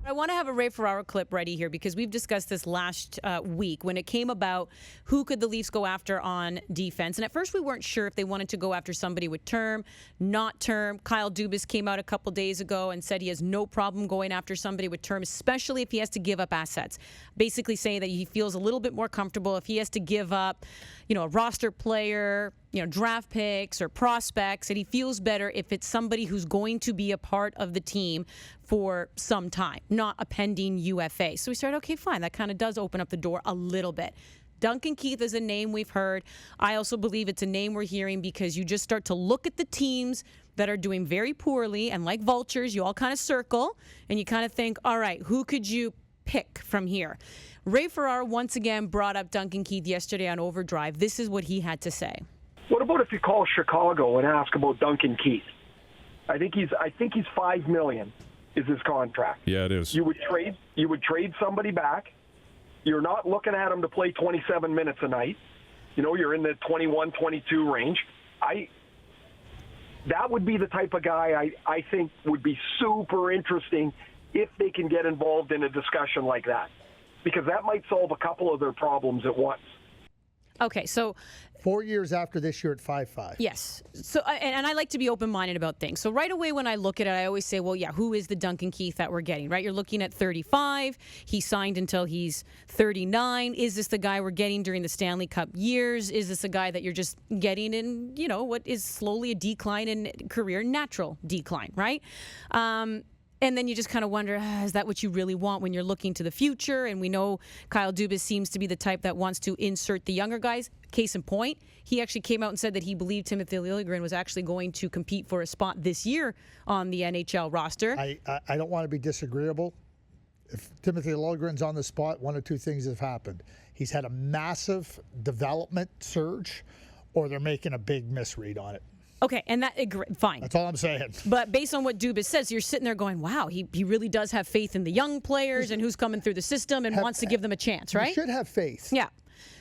I want to have a Ray Ferraro clip ready here because we've discussed this last week when it came about who could the Leafs go after on defense. And at first we weren't sure if they wanted to go after somebody with term, not term. Kyle Dubas came out a couple days ago and said he has no problem going after somebody with term, especially if he has to give up assets. Basically saying that he feels a little bit more comfortable if he has to give up, a roster player, draft picks or prospects, and he feels better if it's somebody who's going to be a part of the team for some time, not a pending UFA. So we started, okay, fine. That kind of does open up the door a little bit. Duncan Keith is a name we've heard. I also believe it's a name we're hearing because you just start to look at the teams that are doing very poorly, and like vultures, you all kind of circle, and you kind of think, all right, who could you pick from here? Ray Ferraro once again brought up Duncan Keith yesterday on OverDrive. This is what he had to say. What about if you call Chicago and ask about Duncan Keith? I think he's $5 million is his contract. Yeah, it is. You would trade somebody back. You're not looking at him to play 27 minutes a night. You're in the 21, 22 range. That would be the type of guy I think would be super interesting if they can get involved in a discussion like that, because that might solve a couple of their problems at once. Okay, so 4 years after this year at 5.5. Yes. So, and I like to be open-minded about things. So right away when I look at it, I always say, well, yeah, who is the Duncan Keith that we're getting, right? You're looking at 35. He signed until he's 39. Is this the guy we're getting during the Stanley Cup years? Is this a guy that you're just getting in, what is slowly a decline in career, natural decline, right? And then you just kind of wonder, is that what you really want when you're looking to the future? And we know Kyle Dubas seems to be the type that wants to insert the younger guys. Case in point, he actually came out and said that he believed Timothy Liljegren was actually going to compete for a spot this year on the NHL roster. I don't want to be disagreeable. If Timothy Liljegren's on the spot, one of two things have happened. He's had a massive development surge, or they're making a big misread on it. Okay, and that fine. That's all I'm saying. But based on what Dubas says, you're sitting there going, wow, he really does have faith in the young players and who's coming through the system and wants to give them a chance, right? You should have faith. Yeah.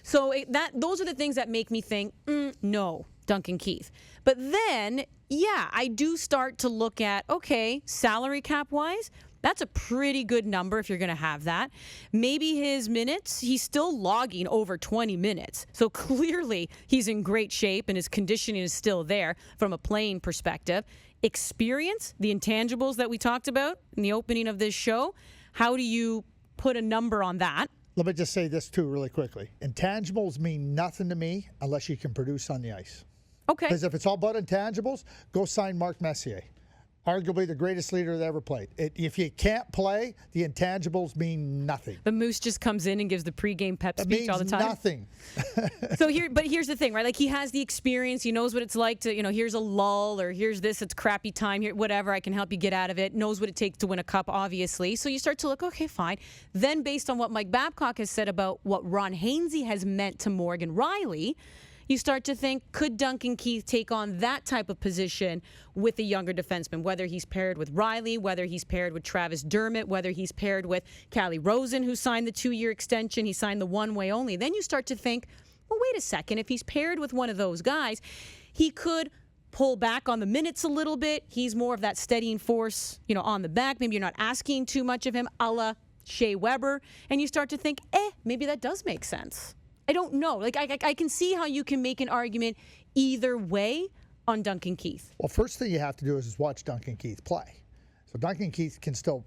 So those are the things that make me think, no, Duncan Keith. But then, yeah, I do start to look at, okay, salary cap-wise, that's a pretty good number if you're going to have that. Maybe his minutes, he's still logging over 20 minutes. So clearly he's in great shape and his conditioning is still there from a playing perspective. Experience, the intangibles that we talked about in the opening of this show, how do you put a number on that? Let me just say this too really quickly. Intangibles mean nothing to me unless you can produce on the ice. Okay. Because if it's all about intangibles, go sign Mark Messier. Arguably the greatest leader that ever played. If you can't play, the intangibles mean nothing. The Moose just comes in and gives the pregame pep speech all the time. Nothing. But here's the thing, right? Like, he has the experience. He knows what it's like to, here's a lull, or here's this, it's crappy time here, whatever. I can help you get out of it. Knows what it takes to win a cup, obviously. So you start to look, okay, fine. Then based on what Mike Babcock has said about what Ron Hainsey has meant to Morgan Rielly, you start to think, could Duncan Keith take on that type of position with a younger defenseman, whether he's paired with Rielly, whether he's paired with Travis Dermott, whether he's paired with Calle Rosen, who signed the 2-year extension, he signed the one-way only. Then you start to think, well, wait a second, if he's paired with one of those guys, he could pull back on the minutes a little bit. He's more of that steadying force, on the back. Maybe you're not asking too much of him, a la Shea Weber. And you start to think, maybe that does make sense. I don't know. Like, I can see how you can make an argument either way on Duncan Keith. Well, first thing you have to do is watch Duncan Keith play. So Duncan Keith can still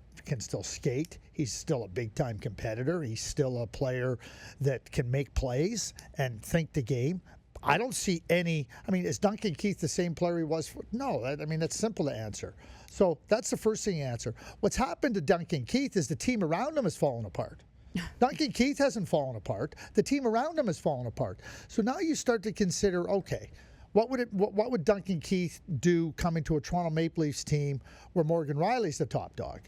skate. He's still a big-time competitor. He's still a player that can make plays and think the game. I don't see any. Is Duncan Keith the same player he was? No. That's simple to answer. So that's the first thing you answer. What's happened to Duncan Keith is the team around him has fallen apart. Duncan Keith hasn't fallen apart. The team around him has fallen apart. So now you start to consider, okay, what would Duncan Keith do coming to a Toronto Maple Leafs team where Morgan Rielly's the top dog?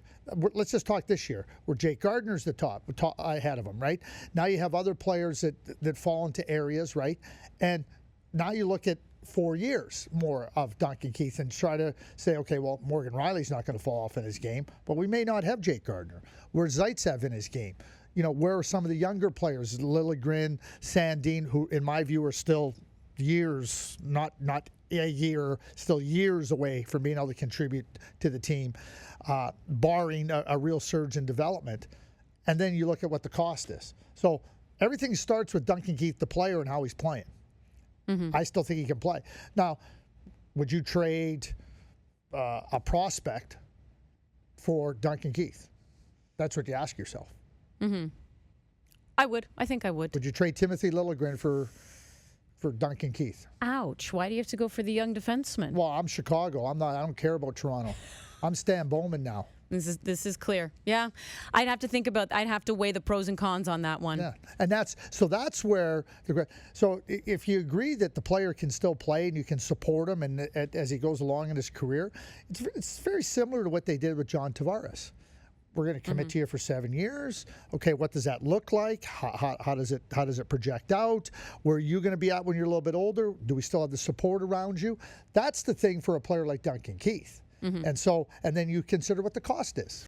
Let's just talk this year, where Jake Gardner's the top ahead of him, right? Now you have other players that fall into areas, right? And now you look at 4 years more of Duncan Keith and try to say, okay, well, Morgan Rielly's not going to fall off in his game, but we may not have Jake Gardner. Where's Zaitsev in his game? Where are some of the younger players, Liljegren, Sandin, who, in my view, are still years, not a year, still years away from being able to contribute to the team, barring a real surge in development. And then you look at what the cost is. So everything starts with Duncan Keith, the player, and how he's playing. I still think he can play. Now, would you trade a prospect for Duncan Keith? That's what you ask yourself. I would. I think I would. Would you trade Timothy Liljegren for Duncan Keith? Ouch. Why do you have to go for the young defenseman? Well, I'm Chicago. I don't care about Toronto. I'm Stan Bowman now. This is clear. Yeah. I'd have to weigh the pros and cons on that one. Yeah. And that's where so if you agree that the player can still play and you can support him and as he goes along in his career, it's very similar to what they did with John Tavares. We're going to commit to you for 7 years. Okay, what does that look like? How does it project out? Where are you going to be at when you're a little bit older? Do we still have the support around you? That's the thing for a player like Duncan Keith. And then you consider what the cost is.